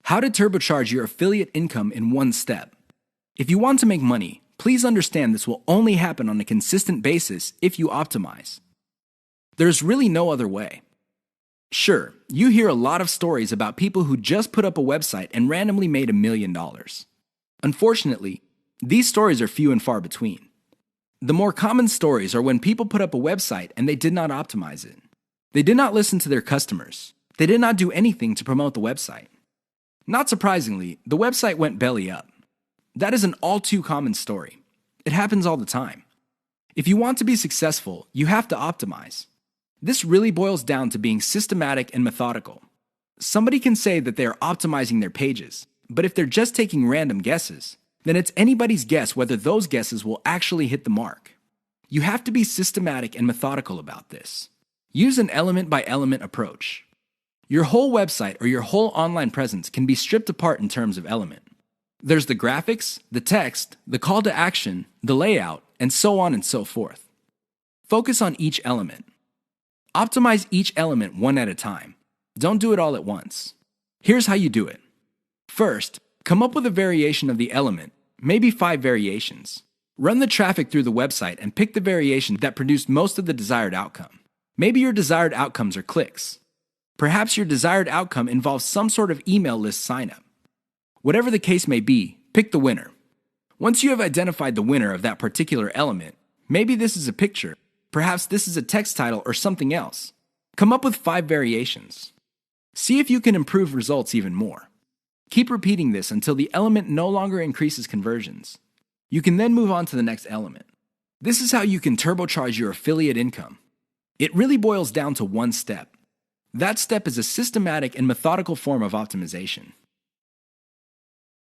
How to turbocharge your affiliate income in one step. If you want to make money, please understand this will only happen on a consistent basis if you optimize. There's really no other way. Sure, you hear a lot of stories about people who just put up a website and randomly made $1 million. Unfortunately, these stories are few and far between. The more common stories are when people put up a website and they did not optimize it. They did not listen to their customers. They did not do anything to promote the website. Not surprisingly, the website went belly up. That is an all too common story. It happens all the time. If you want to be successful, you have to optimize. This really boils down to being systematic and methodical. Somebody can say that they are optimizing their pages, but if they're just taking random guesses, then it's anybody's guess whether those guesses will actually hit the mark. You have to be systematic and methodical about this. Use an element-by-element approach. Your whole website or your whole online presence can be stripped apart in terms of element. There's the graphics, the text, the call to action, the layout, and so on and so forth. Focus on each element. Optimize each element one at a time. Don't do it all at once. Here's how you do it. First, come up with a variation of the element, maybe 5 variations. Run the traffic through the website and pick the variation that produced most of the desired outcome. Maybe your desired outcomes are clicks. Perhaps your desired outcome involves some sort of email list sign-up. Whatever the case may be, pick the winner. Once you have identified the winner of that particular element, maybe this is a picture, perhaps this is a text title or something else. Come up with 5 variations. See if you can improve results even more. Keep repeating this until the element no longer increases conversions. You can then move on to the next element. This is how you can turbocharge your affiliate income. It really boils down to one step. That step is a systematic and methodical form of optimization.